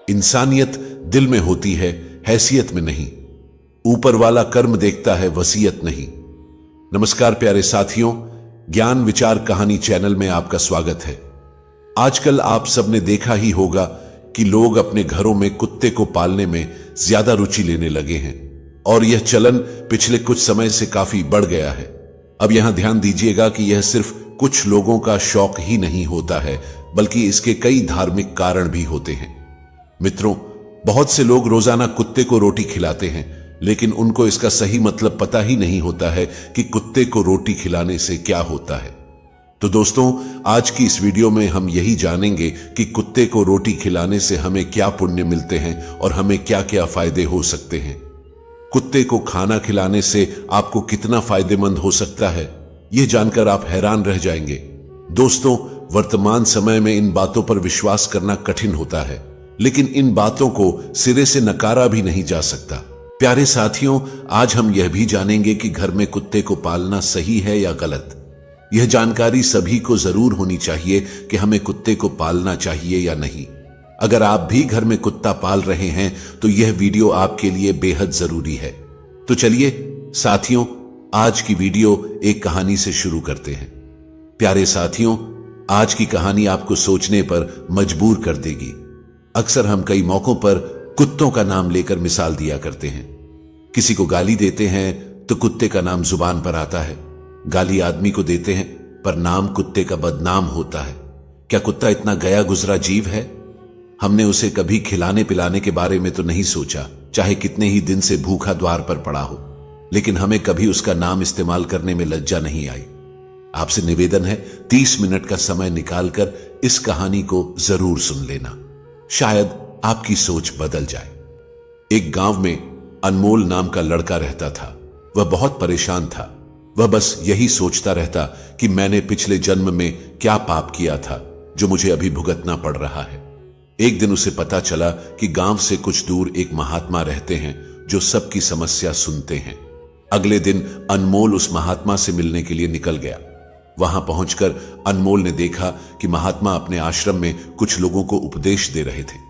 इंसानियत दिल में होती है, हैसियत में नहीं। ऊपर वाला कर्म देखता है, वसीयत नहीं। नमस्कार प्यारे साथियों, ज्ञान विचार कहानी चैनल में आपका स्वागत है। आजकल आप सबने देखा ही होगा कि लोग अपने घरों में कुत्ते को पालने में ज्यादा रुचि लेने लगे हैं और यह चलन पिछले कुछ समय से काफी बढ़ गया है। अब यहां ध्यान दीजिएगा कि यह सिर्फ कुछ लोगों का शौक ही नहीं होता है, बल्कि इसके कई धार्मिक कारण भी होते हैं। मित्रों, बहुत से लोग रोजाना कुत्ते को रोटी खिलाते हैं, लेकिन उनको इसका सही मतलब पता ही नहीं होता है कि कुत्ते को रोटी खिलाने से क्या होता है। तो दोस्तों, आज की इस वीडियो में हम यही जानेंगे कि कुत्ते को रोटी खिलाने से हमें क्या पुण्य मिलते हैं और हमें क्या क्या फायदे हो सकते हैं। कुत्ते को खाना खिलाने से आपको कितना फायदेमंद हो सकता है, यह जानकर आप हैरान रह जाएंगे। दोस्तों, वर्तमान समय में इन बातों पर विश्वास करना कठिन होता है, लेकिन इन बातों को सिरे से नकारा भी नहीं जा सकता। प्यारे साथियों, आज हम यह भी जानेंगे कि घर में कुत्ते को पालना सही है या गलत। यह जानकारी सभी को जरूर होनी चाहिए कि हमें कुत्ते को पालना चाहिए या नहीं। अगर आप भी घर में कुत्ता पाल रहे हैं तो यह वीडियो आपके लिए बेहद जरूरी है। तो चलिए साथियों, आज की वीडियो एक कहानी से शुरू करते हैं। प्यारे साथियों, आज की कहानी आपको सोचने पर मजबूर कर देगी। अक्सर हम कई मौकों पर कुत्तों का नाम लेकर मिसाल दिया करते हैं। किसी को गाली देते हैं तो कुत्ते का नाम जुबान पर आता है। गाली आदमी को देते हैं पर नाम कुत्ते का बदनाम होता है। क्या कुत्ता इतना गया गुजरा जीव है? हमने उसे कभी खिलाने पिलाने के बारे में तो नहीं सोचा, चाहे कितने ही दिन से भूखा द्वार पर पड़ा हो, लेकिन हमें कभी उसका नाम इस्तेमाल करने में लज्जा नहीं आई। आपसे निवेदन है, 30 मिनट का समय निकालकर इस कहानी को जरूर सुन लेना, शायद आपकी सोच बदल जाए। एक गांव में अनमोल नाम का लड़का रहता था। वह बहुत परेशान था। वह बस यही सोचता रहता कि मैंने पिछले जन्म में क्या पाप किया था जो मुझे अभी भुगतना पड़ रहा है। एक दिन उसे पता चला कि गांव से कुछ दूर एक महात्मा रहते हैं जो सबकी समस्या सुनते हैं। अगले दिन अनमोल उस महात्मा से मिलने के लिए निकल गया। वहां पहुंचकर अनमोल ने देखा कि महात्मा अपने आश्रम में कुछ लोगों को उपदेश दे रहे थे।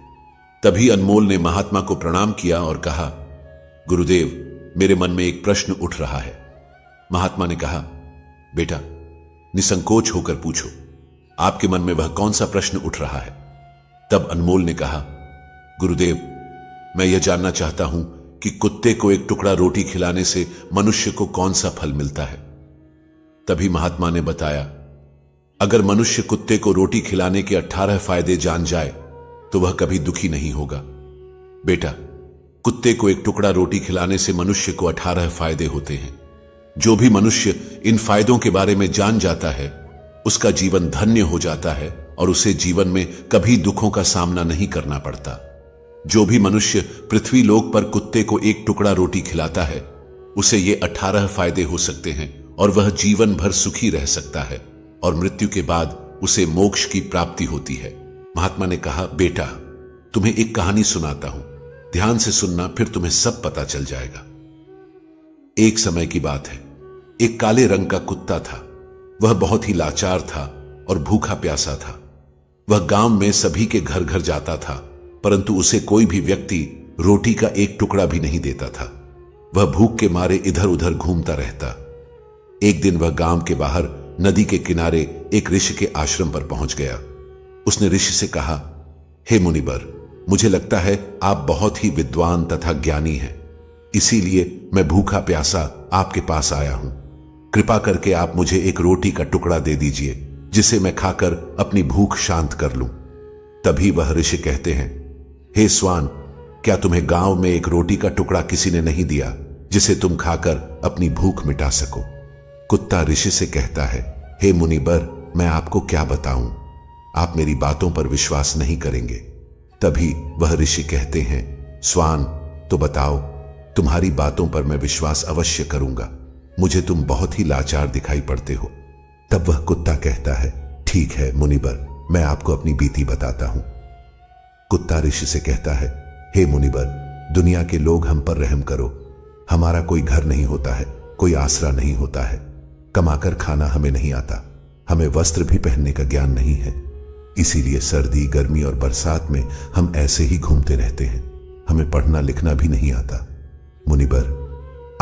तभी अनमोल ने महात्मा को प्रणाम किया और कहा, गुरुदेव, मेरे मन में एक प्रश्न उठ रहा है। महात्मा ने कहा, बेटा, निसंकोच होकर पूछो, आपके मन में वह कौन सा प्रश्न उठ रहा है? तब अनमोल ने कहा, गुरुदेव, मैं यह जानना चाहता हूं कि कुत्ते को एक टुकड़ा रोटी खिलाने से मनुष्य को कौन सा फल मिलता है। तभी महात्मा ने बताया, अगर मनुष्य कुत्ते को रोटी खिलाने के 18 फायदे जान जाए तो वह कभी दुखी नहीं होगा। बेटा, कुत्ते को एक टुकड़ा रोटी खिलाने से मनुष्य को 18 फायदे होते हैं। जो भी मनुष्य इन फायदों के बारे में जान जाता है, उसका जीवन धन्य हो जाता है और उसे जीवन में कभी दुखों का सामना नहीं करना पड़ता। जो भी मनुष्य पृथ्वी लोक पर कुत्ते को एक टुकड़ा रोटी खिलाता है, उसे ये 18 फायदे हो सकते हैं और वह जीवन भर सुखी रह सकता है और मृत्यु के बाद उसे मोक्ष की प्राप्ति होती है। महात्मा ने कहा, बेटा, तुम्हें एक कहानी सुनाता हूं, ध्यान से सुनना, फिर तुम्हें सब पता चल जाएगा। एक समय की बात है, एक काले रंग का कुत्ता था। वह बहुत ही लाचार था और भूखा प्यासा था। वह गांव में सभी के घर घर जाता था, परंतु उसे कोई भी व्यक्ति रोटी का एक टुकड़ा भी नहीं देता था। वह भूख के मारे इधर उधर घूमता रहता। एक दिन वह गांव के बाहर नदी के किनारे एक ऋषि के आश्रम पर पहुंच गया। उसने ऋषि से कहा, हे मुनिवर, मुझे लगता है आप बहुत ही विद्वान तथा ज्ञानी हैं, इसीलिए मैं भूखा प्यासा आपके पास आया हूं। कृपा करके आप मुझे एक रोटी का टुकड़ा दे दीजिए, जिसे मैं खाकर अपनी भूख शांत कर लूं। तभी वह ऋषि कहते हैं, हे स्वान, क्या तुम्हें गांव में एक रोटी का टुकड़ा किसी ने नहीं दिया जिसे तुम खाकर अपनी भूख मिटा सको? कुत्ता ऋषि से कहता है, हे मुनिवर, मैं आपको क्या बताऊं, आप मेरी बातों पर विश्वास नहीं करेंगे। तभी वह ऋषि कहते हैं, स्वान, तो बताओ, तुम्हारी बातों पर मैं विश्वास अवश्य करूंगा। मुझे तुम बहुत ही लाचार दिखाई पड़ते हो। तब वह कुत्ता कहता है, ठीक है मुनिवर, मैं आपको अपनी बीती बताता हूं। कुत्ता ऋषि से कहता है, हे मुनिवर, दुनिया के लोग हम पर रहम करो। हमारा कोई घर नहीं होता है, कोई आसरा नहीं होता है, कमाकर खाना हमें नहीं आता, हमें वस्त्र भी पहनने का ज्ञान नहीं है, इसीलिए सर्दी, गर्मी और बरसात में हम ऐसे ही घूमते रहते हैं। हमें पढ़ना लिखना भी नहीं आता। मुनिबर,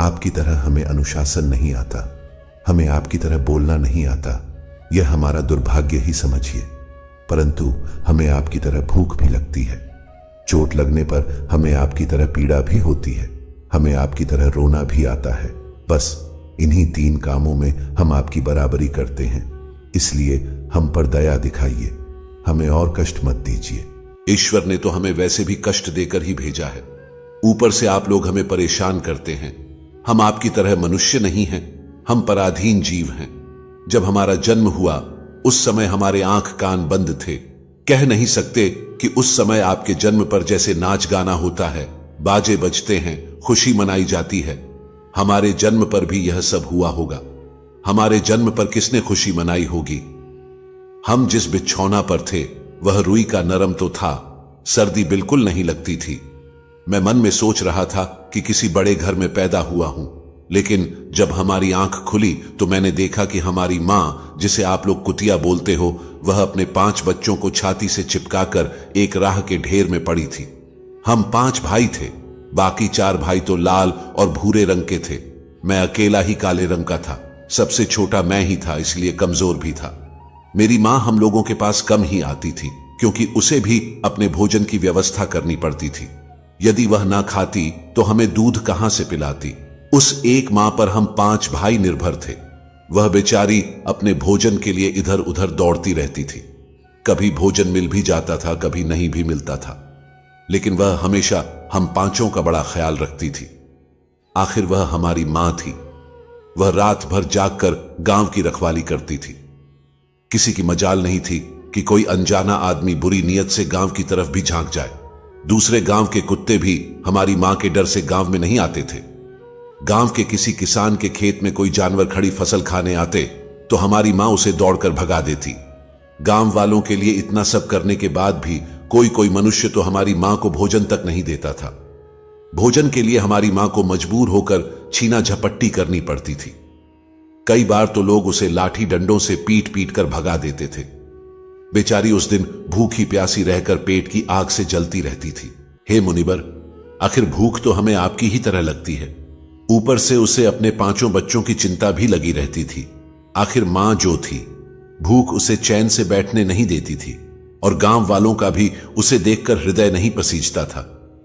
आपकी तरह हमें अनुशासन नहीं आता, हमें आपकी तरह बोलना नहीं आता। यह हमारा दुर्भाग्य ही समझिए। परंतु हमें आपकी तरह भूख भी लगती है। चोट लगने पर हमें आपकी तरह पीड़ा भी होती है। हमें आपकी तरह रोना भी आता है। बस इन्हीं 3 कामों में हम आपकी बराबरी करते हैं। इसलिए हम पर दया दिखाइए, हमें और कष्ट मत दीजिए। ईश्वर ने तो हमें वैसे भी कष्ट देकर ही भेजा है, ऊपर से आप लोग हमें परेशान करते हैं। हम आपकी तरह मनुष्य नहीं हैं, हम पराधीन जीव हैं। जब हमारा जन्म हुआ उस समय हमारे आंख कान बंद थे। कह नहीं सकते कि उस समय आपके जन्म पर जैसे नाच गाना होता है, बाजे बजते हैं, खुशी मनाई जाती है, हमारे जन्म पर भी यह सब हुआ होगा। हमारे जन्म पर किसने खुशी मनाई होगी? हम जिस बिछौना पर थे वह रुई का नरम तो था, सर्दी बिल्कुल नहीं लगती थी। मैं मन में सोच रहा था कि किसी बड़े घर में पैदा हुआ हूं, लेकिन जब हमारी आंख खुली तो मैंने देखा कि हमारी मां, जिसे आप लोग कुतिया बोलते हो, वह अपने 5 बच्चों को छाती से चिपकाकर एक राह के ढेर में पड़ी थी। हम 5 भाई थे, बाकी 4 भाई तो लाल और भूरे रंग के थे। मैं अकेला ही काले रंग का था। सबसे छोटा मैं ही था, इसलिए कमजोर भी था। मेरी मां हम लोगों के पास कम ही आती थी, क्योंकि उसे भी अपने भोजन की व्यवस्था करनी पड़ती थी। यदि वह ना खाती तो हमें दूध कहां से पिलाती? उस एक मां पर हम 5 भाई निर्भर थे। वह बेचारी अपने भोजन के लिए इधर उधर दौड़ती रहती थी। कभी भोजन मिल भी जाता था, कभी नहीं भी मिलता था, लेकिन वह हमेशा हम 5 का बड़ा ख्याल रखती थी। आखिर वह हमारी मां थी। वह रात भर जागकर गांव की रखवाली करती थी। किसी की मजाल नहीं थी कि कोई अनजाना आदमी बुरी नीयत से गांव की तरफ भी झांक जाए। दूसरे गांव के कुत्ते भी हमारी मां के डर से गांव में नहीं आते थे। गांव के किसी किसान के खेत में कोई जानवर खड़ी फसल खाने आते तो हमारी मां उसे दौड़कर भगा देती। गांव वालों के लिए इतना सब करने के बाद भी कोई मनुष्य तो हमारी मां को भोजन तक नहीं देता था। भोजन के लिए हमारी मां को मजबूर होकर छीना झपट्टी करनी पड़ती थी। कई बार तो लोग उसे लाठी डंडों से पीट पीट कर भगा देते थे। बेचारी उस दिन भूखी प्यासी रहकर पेट की आग से जलती रहती थी। हे मुनिबर, आखिर भूख तो हमें आपकी ही तरह लगती है, ऊपर से उसे अपने 5 बच्चों की चिंता भी लगी रहती थी। आखिर मां जो थी, भूख उसे चैन से बैठने नहीं देती थी, और गांव वालों का भी उसे देखकर हृदय नहीं पसीजता था।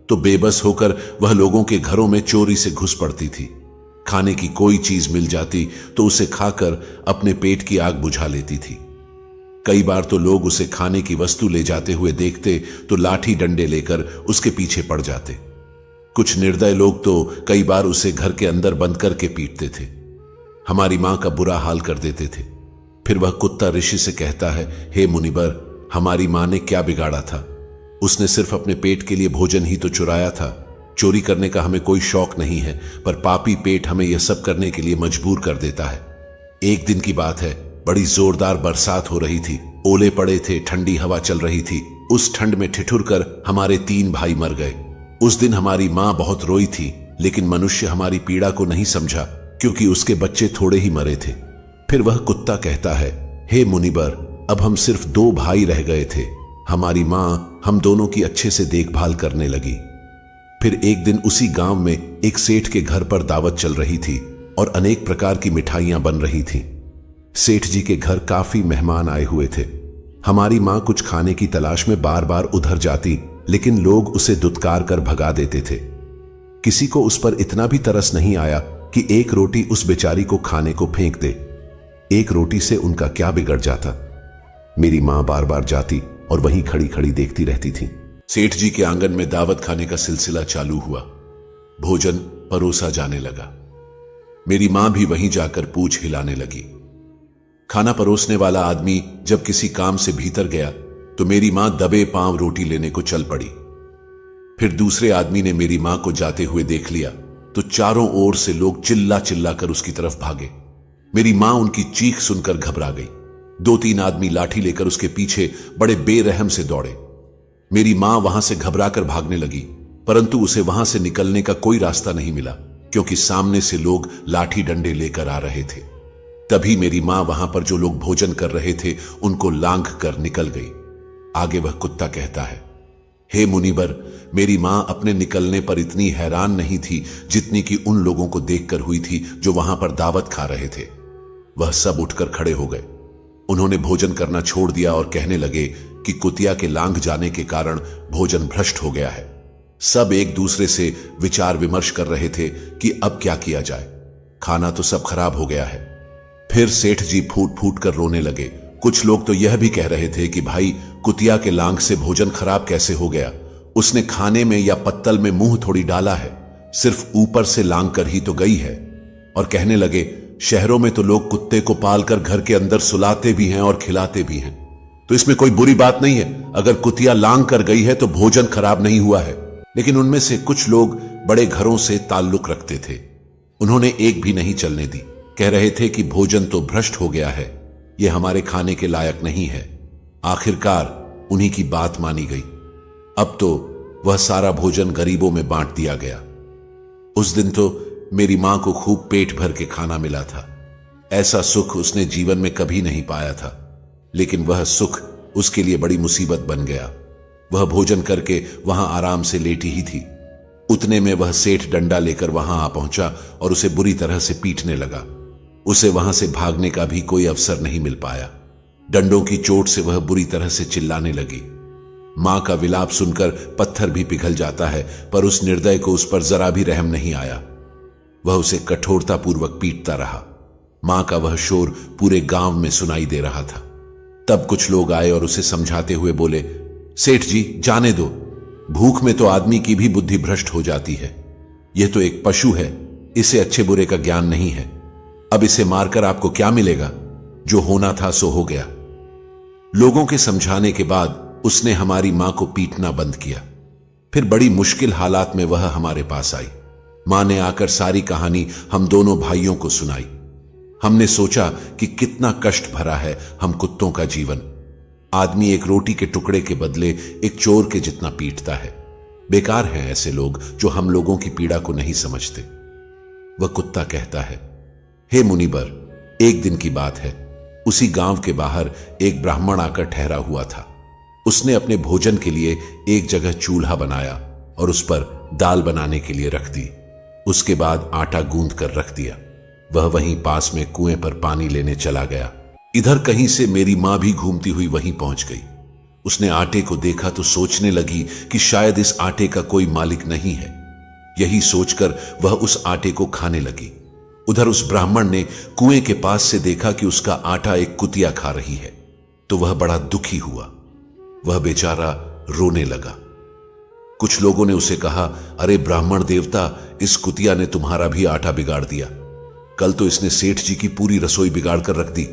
तो बेबस होकर वह लोगों के घरों में चोरी से घुस पड़ती थी। खाने की कोई चीज मिल जाती तो उसे खाकर अपने पेट की आग बुझा लेती थी। कई बार तो लोग उसे खाने की वस्तु ले जाते हुए देखते तो लाठी डंडे लेकर उसके पीछे पड़ जाते। कुछ निर्दय लोग तो कई बार उसे घर के अंदर बंद करके पीटते थे। हमारी मां का बुरा हाल कर देते थे। फिर वह कुत्ता ऋषि से कहता है, हे मुनिबर, हमारी मां ने क्या बिगाड़ा था? उसने सिर्फ अपने पेट के लिए भोजन ही तो चुराया था। चोरी करने का हमें कोई शौक नहीं है, पर पापी पेट हमें यह सब करने के लिए मजबूर कर देता है। एक दिन की बात है, बड़ी जोरदार बरसात हो रही थी, ओले पड़े थे, ठंडी हवा चल रही थी। उस ठंड में ठिठुर कर हमारे 3 भाई मर गए। उस दिन हमारी मां बहुत रोई थी, लेकिन मनुष्य हमारी पीड़ा को नहीं समझा, क्योंकि उसके बच्चे थोड़े ही मरे थे। फिर वह कुत्ता कहता है, हे मुनिबर, अब हम सिर्फ 2 भाई रह गए थे। हमारी मां हम दोनों की अच्छे से देखभाल करने लगी। फिर एक दिन उसी गांव में एक सेठ के घर पर दावत चल रही थी और अनेक प्रकार की मिठाइयां बन रही थीं। सेठ जी के घर काफी मेहमान आए हुए थे। हमारी मां कुछ खाने की तलाश में बार बार उधर जाती, लेकिन लोग उसे दुत्कार कर भगा देते थे। किसी को उस पर इतना भी तरस नहीं आया कि एक रोटी उस बेचारी को खाने को फेंक दे। एक रोटी से उनका क्या बिगड़ जाता? मेरी मां बार बार जाती और वहीं खड़ी खड़ी देखती रहती थी। सेठ जी के आंगन में दावत खाने का सिलसिला चालू हुआ। भोजन परोसा जाने लगा। मेरी मां भी वहीं जाकर पूंछ हिलाने लगी। खाना परोसने वाला आदमी जब किसी काम से भीतर गया तो मेरी मां दबे पांव रोटी लेने को चल पड़ी। फिर दूसरे आदमी ने मेरी मां को जाते हुए देख लिया तो चारों ओर से लोग चिल्ला चिल्ला कर उसकी तरफ भागे। मेरी मां उनकी चीख सुनकर घबरा गई। 2-3 आदमी लाठी लेकर उसके पीछे बड़े बेरहम से दौड़े। मेरी मां वहां से घबराकर भागने लगी, परंतु उसे वहां से निकलने का कोई रास्ता नहीं मिला, क्योंकि सामने से लोग लाठी डंडे लेकर आ रहे थे। तभी मेरी मां वहां पर जो लोग भोजन कर रहे थे उनको लांघ कर निकल गई। आगे वह कुत्ता कहता है, हे मुनिबर, मेरी मां अपने निकलने पर इतनी हैरान नहीं थी जितनी कि उन लोगों को देखकर हुई थी जो वहां पर दावत खा रहे थे। वह सब उठकर खड़े हो गए। उन्होंने भोजन करना छोड़ दिया और कहने लगे कि कुतिया के लांघ जाने के कारण भोजन भ्रष्ट हो गया है। सब एक दूसरे से विचार विमर्श कर रहे थे कि अब क्या किया जाए, खाना तो सब खराब हो गया है। फिर सेठ जी फूट फूट कर रोने लगे। कुछ लोग तो यह भी कह रहे थे कि भाई, कुतिया के लांघ से भोजन खराब कैसे हो गया, उसने खाने में या पत्तल में मुंह थोड़ी डाला है, सिर्फ ऊपर से लांघ कर ही तो गई है। और कहने लगे, शहरों में तो लोग कुत्ते को पालकर घर के अंदर सुलाते भी हैं और खिलाते भी हैं, तो इसमें कोई बुरी बात नहीं है। अगर कुतिया लांघ कर गई है तो भोजन खराब नहीं हुआ है। लेकिन उनमें से कुछ लोग बड़े घरों से ताल्लुक रखते थे, उन्होंने एक भी नहीं चलने दी। कह रहे थे कि भोजन तो भ्रष्ट हो गया है, यह हमारे खाने के लायक नहीं है। आखिरकार उन्हीं की बात मानी गई। अब तो वह सारा भोजन गरीबों में बांट दिया गया। उस दिन तो मेरी मां को खूब पेट भर के खाना मिला था। ऐसा सुख उसने जीवन में कभी नहीं पाया था, लेकिन वह सुख उसके लिए बड़ी मुसीबत बन गया। वह भोजन करके वहां आराम से लेटी ही थी। उतने में वह सेठ डंडा लेकर वहां आ पहुंचा और उसे बुरी तरह से पीटने लगा। उसे वहां से भागने का भी कोई अवसर नहीं मिल पाया। डंडों की चोट से वह बुरी तरह से चिल्लाने लगी। मां का विलाप सुनकर पत्थर भी पिघल जाता है, पर उस निर्दय को उस पर जरा भी रहम नहीं आया। वह उसे कठोरतापूर्वक पीटता रहा। मां का वह शोर पूरे गांव में सुनाई दे रहा था। तब कुछ लोग आए और उसे समझाते हुए बोले, सेठ जी जाने दो, भूख में तो आदमी की भी बुद्धि भ्रष्ट हो जाती है। यह तो एक पशु है, इसे अच्छे बुरे का ज्ञान नहीं है। अब इसे मारकर आपको क्या मिलेगा, जो होना था सो हो गया। लोगों के समझाने के बाद उसने हमारी मां को पीटना बंद किया। फिर बड़ी मुश्किल हालात में वह हमारे पास आई। मां ने आकर सारी कहानी हम दोनों भाइयों को सुनाई। हमने सोचा कि कितना कष्ट भरा है हम कुत्तों का जीवन। आदमी एक रोटी के टुकड़े के बदले एक चोर के जितना पीटता है। बेकार हैं ऐसे लोग जो हम लोगों की पीड़ा को नहीं समझते। वह कुत्ता कहता है, हे मुनिबर, एक दिन की बात है, उसी गांव के बाहर एक ब्राह्मण आकर ठहरा हुआ था। उसने अपने भोजन के लिए एक जगह चूल्हा बनाया और उस पर दाल बनाने के लिए रख दी। उसके बाद आटा गूंद कर रख दिया। वह वहीं पास में कुएं पर पानी लेने चला गया। इधर कहीं से मेरी मां भी घूमती हुई वहीं पहुंच गई। उसने आटे को देखा तो सोचने लगी कि शायद इस आटे का कोई मालिक नहीं है। यही सोचकर वह उस आटे को खाने लगी। उधर उस ब्राह्मण ने कुएं के पास से देखा कि उसका आटा एक कुतिया खा रही है, तो वह बड़ा दुखी हुआ। वह बेचारा रोने लगा। कुछ लोगों ने उसे कहा, अरे ब्राह्मण देवता, इस कुतिया ने तुम्हारा भी आटा बिगाड़ दिया। कल तो इसने सेठ जी की पूरी रसोई बिगाड़ कर रख दी।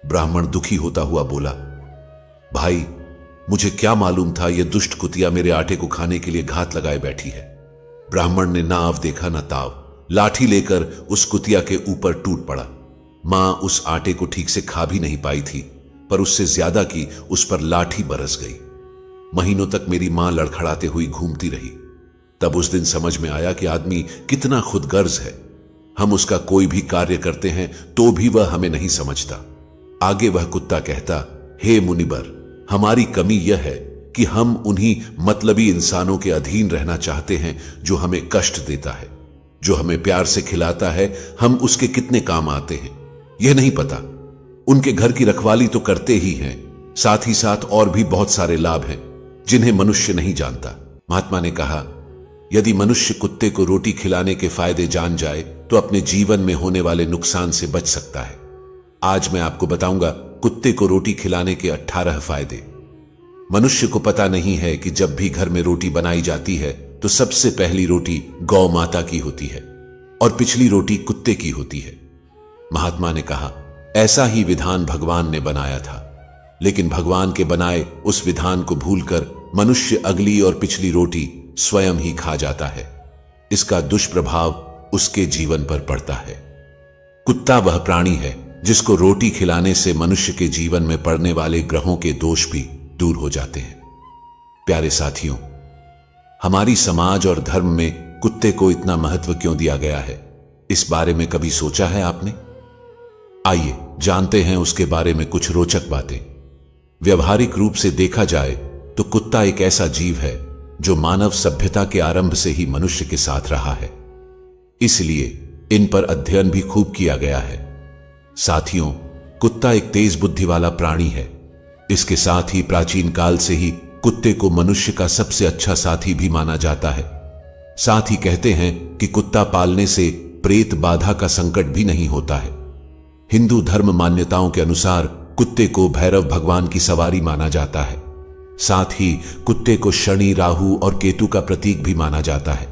ब्राह्मण दुखी होता हुआ बोला, भाई, मुझे क्या मालूम था यह दुष्ट कुतिया मेरे आटे को खाने के लिए घात लगाए बैठी है। ब्राह्मण ने ना आव देखा ना ताव, लाठी लेकर उस कुतिया के ऊपर टूट पड़ा। मां उस आटे को ठीक से खा भी नहीं पाई थी, पर उससे ज्यादा की उस पर लाठी बरस गई। महीनों तक मेरी मां लड़खड़ाते हुई घूमती रही। तब उस दिन समझ में आया कि आदमी कितना खुदगर्ज है। हम उसका कोई भी कार्य करते हैं तो भी वह हमें नहीं समझता। आगे वह कुत्ता कहता, हे मुनिबर, हमारी कमी यह है कि हम उन्हीं मतलबी इंसानों के अधीन रहना चाहते हैं जो हमें कष्ट देता है। जो हमें प्यार से खिलाता है, हम उसके कितने काम आते हैं यह नहीं पता। उनके घर की रखवाली तो करते ही हैं, साथ ही साथ और भी बहुत सारे लाभ हैं जिन्हें मनुष्य नहीं जानता। महात्मा ने कहा, यदि मनुष्य कुत्ते को रोटी खिलाने के फायदे जान जाए तो अपने जीवन में होने वाले नुकसान से बच सकता है। आज मैं आपको बताऊंगा कुत्ते को रोटी खिलाने के 18 फायदे। मनुष्य को पता नहीं है कि जब भी घर में रोटी बनाई जाती है तो सबसे पहली रोटी गौ माता की होती है और पिछली रोटी कुत्ते की होती है। महात्मा ने कहा, ऐसा ही विधान भगवान ने बनाया था, लेकिन भगवान के बनाए उस विधान को भूलकर मनुष्य अगली और पिछली रोटी स्वयं ही खा जाता है। इसका दुष्प्रभाव उसके जीवन पर पड़ता है। कुत्ता वह प्राणी है जिसको रोटी खिलाने से मनुष्य के जीवन में पड़ने वाले ग्रहों के दोष भी दूर हो जाते हैं। प्यारे साथियों, हमारी समाज और धर्म में कुत्ते को इतना महत्व क्यों दिया गया है, इस बारे में कभी सोचा है आपने? आइए जानते हैं उसके बारे में कुछ रोचक बातें। व्यवहारिक रूप से देखा जाए तो कुत्ता एक ऐसा जीव है जो मानव सभ्यता के आरंभ से ही मनुष्य के साथ रहा है, इसलिए इन पर अध्ययन भी खूब किया गया है। साथियों, कुत्ता एक तेज बुद्धि वाला प्राणी है। इसके साथ ही प्राचीन काल से ही कुत्ते को मनुष्य का सबसे अच्छा साथी भी माना जाता है। साथ ही कहते हैं कि कुत्ता पालने से प्रेत बाधा का संकट भी नहीं होता है। हिंदू धर्म मान्यताओं के अनुसार कुत्ते को भैरव भगवान की सवारी माना जाता है। साथ ही कुत्ते को शनि, राहु और केतु का प्रतीक भी माना जाता है।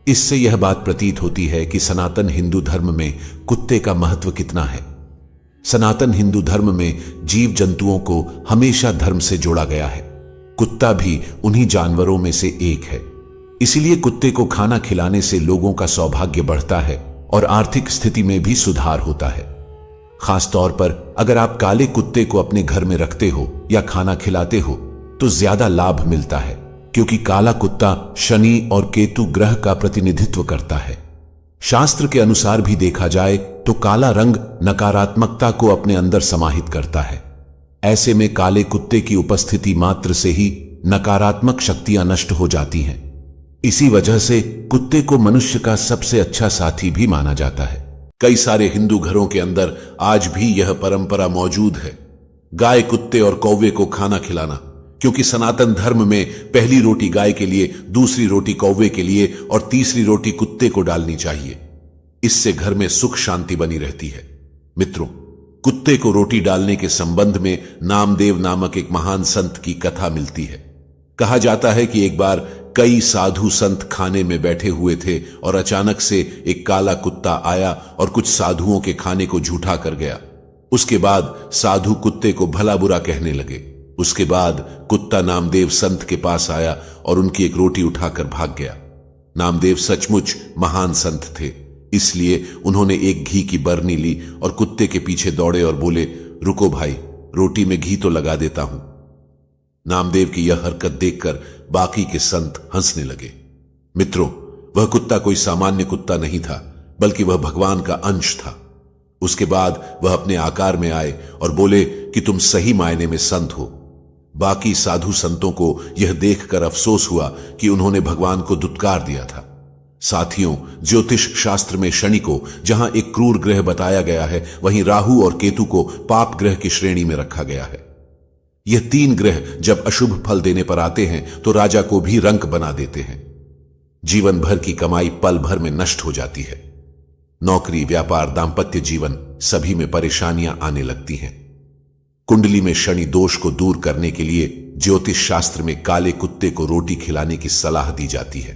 इससे यह बात प्रतीत होती है कि सनातन हिंदू धर्म में कुत्ते का महत्व कितना है। सनातन हिंदू धर्म में जीव जंतुओं को हमेशा धर्म से जोड़ा गया है। कुत्ता भी उन्हीं जानवरों में से एक है। इसीलिए कुत्ते को खाना खिलाने से लोगों का सौभाग्य बढ़ता है और आर्थिक स्थिति में भी सुधार होता है। खासतौर पर अगर आप काले कुत्ते को अपने घर में रखते हो या खाना खिलाते हो तो ज्यादा लाभ मिलता है, क्योंकि काला कुत्ता शनि और केतु ग्रह का प्रतिनिधित्व करता है। शास्त्र के अनुसार भी देखा जाए तो काला रंग नकारात्मकता को अपने अंदर समाहित करता है। ऐसे में काले कुत्ते की उपस्थिति मात्र से ही नकारात्मक शक्तियां नष्ट हो जाती हैं। इसी वजह से कुत्ते को मनुष्य का सबसे अच्छा साथी भी माना जाता है। कई सारे हिंदू घरों के अंदर आज भी यह परंपरा मौजूद है, गाय, कुत्ते और कौवे को खाना खिलाना, क्योंकि सनातन धर्म में पहली रोटी गाय के लिए, दूसरी रोटी कौवे के लिए और तीसरी रोटी कुत्ते को डालनी चाहिए। इससे घर में सुख शांति बनी रहती है। मित्रों, कुत्ते को रोटी डालने के संबंध में नामदेव नामक एक महान संत की कथा मिलती है। कहा जाता है कि एक बार कई साधु संत खाने में बैठे हुए थे और अचानक से एक काला कुत्ता आया और कुछ साधुओं के खाने को झूठा कर गया। उसके बाद साधु कुत्ते को भला बुरा कहने लगे। उसके बाद कुत्ता नामदेव संत के पास आया और उनकी एक रोटी उठाकर भाग गया। नामदेव सचमुच महान संत थे, इसलिए उन्होंने एक घी की बरनी ली और कुत्ते के पीछे दौड़े और बोले, रुको भाई, रोटी में घी तो लगा देता हूं। नामदेव की यह हरकत देखकर बाकी के संत हंसने लगे। मित्रों, वह कुत्ता कोई सामान्य कुत्ता नहीं था, बल्कि वह भगवान का अंश था। उसके बाद वह अपने आकार में आए और बोले कि तुम सही मायने में संत हो। बाकी साधु संतों को यह देखकर अफसोस हुआ कि उन्होंने भगवान को दुत्कार दिया था। साथियों, ज्योतिष शास्त्र में शनि को जहां एक क्रूर ग्रह बताया गया है, वहीं राहु और केतु को पाप ग्रह की श्रेणी में रखा गया है। यह तीन ग्रह जब अशुभ फल देने पर आते हैं तो राजा को भी रंक बना देते हैं। जीवन भर की कमाई पल भर में नष्ट हो जाती है। नौकरी, व्यापार, दांपत्य जीवन सभी में परेशानियां आने लगती हैं। कुंडली में शनि दोष को दूर करने के लिए ज्योतिष शास्त्र में काले कुत्ते को रोटी खिलाने की सलाह दी जाती है।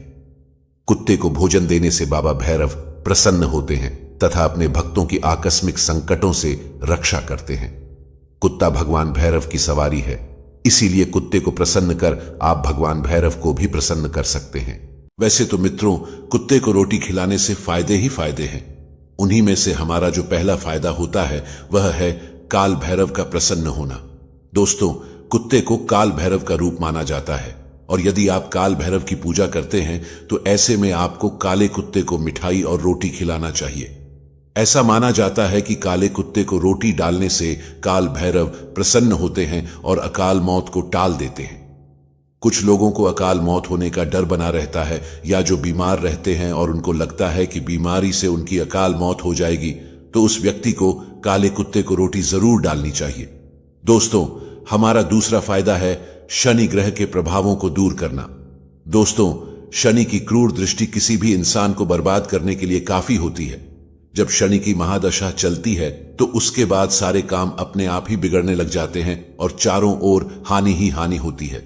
कुत्ते को भोजन देने से बाबा भैरव प्रसन्न होते हैं तथा अपने भक्तों की आकस्मिक संकटों से रक्षा करते हैं। कुत्ता भगवान भैरव की सवारी है, इसीलिए कुत्ते को प्रसन्न कर आप भगवान भैरव को भी प्रसन्न कर सकते हैं। वैसे तो मित्रों, कुत्ते को रोटी खिलाने से फायदे ही फायदे हैं। उन्हीं में से हमारा जो पहला फायदा होता है वह है काल भैरव का प्रसन्न होना। दोस्तों, कुत्ते को काल भैरव का रूप माना जाता है और यदि आप काल भैरव की पूजा करते हैं तो ऐसे में आपको काले कुत्ते को मिठाई और रोटी खिलाना चाहिए। ऐसा माना जाता है कि काले कुत्ते को रोटी डालने से काल भैरव प्रसन्न होते हैं और अकाल मौत को टाल देते हैं। कुछ लोगों को अकाल मौत होने का डर बना रहता है, या जो बीमार रहते हैं और उनको लगता है कि बीमारी से उनकी अकाल मौत हो जाएगी, तो उस व्यक्ति को काले कुत्ते को रोटी जरूर डालनी चाहिए। दोस्तों, हमारा दूसरा फायदा है शनि ग्रह के प्रभावों को दूर करना। दोस्तों, शनि की क्रूर दृष्टि किसी भी इंसान को बर्बाद करने के लिए काफी होती है। जब शनि की महादशा चलती है तो उसके बाद सारे काम अपने आप ही बिगड़ने लग जाते हैं और चारों ओर हानि ही हानि होती है।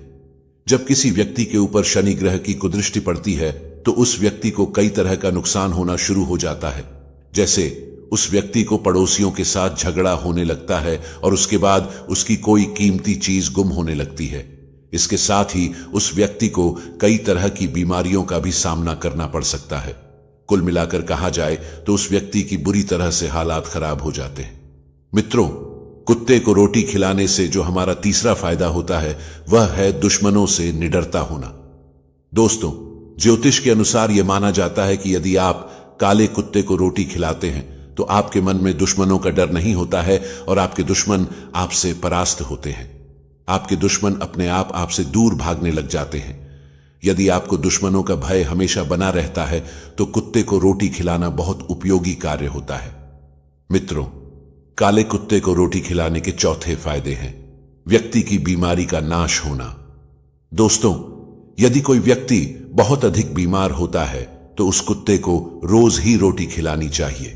जब किसी व्यक्ति के ऊपर शनि ग्रह की कुदृष्टि पड़ती है तो उस व्यक्ति को कई तरह का नुकसान होना शुरू हो जाता है। जैसे उस व्यक्ति को पड़ोसियों के साथ झगड़ा होने लगता है और उसके बाद उसकी कोई कीमती चीज गुम होने लगती है। इसके साथ ही उस व्यक्ति को कई तरह की बीमारियों का भी सामना करना पड़ सकता है। कुल मिलाकर कहा जाए तो उस व्यक्ति की बुरी तरह से हालात खराब हो जाते हैं। मित्रों, कुत्ते को रोटी खिलाने से जो हमारा तीसरा फायदा होता है वह है दुश्मनों से निडरता होना। दोस्तों, ज्योतिष के अनुसार यह माना जाता है कि यदि आप काले कुत्ते को रोटी खिलाते हैं तो आपके मन में दुश्मनों का डर नहीं होता है और आपके दुश्मन आपसे परास्त होते हैं। आपके दुश्मन अपने आप आपसे दूर भागने लग जाते हैं। यदि आपको दुश्मनों का भय हमेशा बना रहता है तो कुत्ते को रोटी खिलाना बहुत उपयोगी कार्य होता है। मित्रों, काले कुत्ते को रोटी खिलाने के चौथे फायदे हैं व्यक्ति की बीमारी का नाश होना। दोस्तों, यदि कोई व्यक्ति बहुत अधिक बीमार होता है तो उस कुत्ते को रोज ही रोटी खिलानी चाहिए।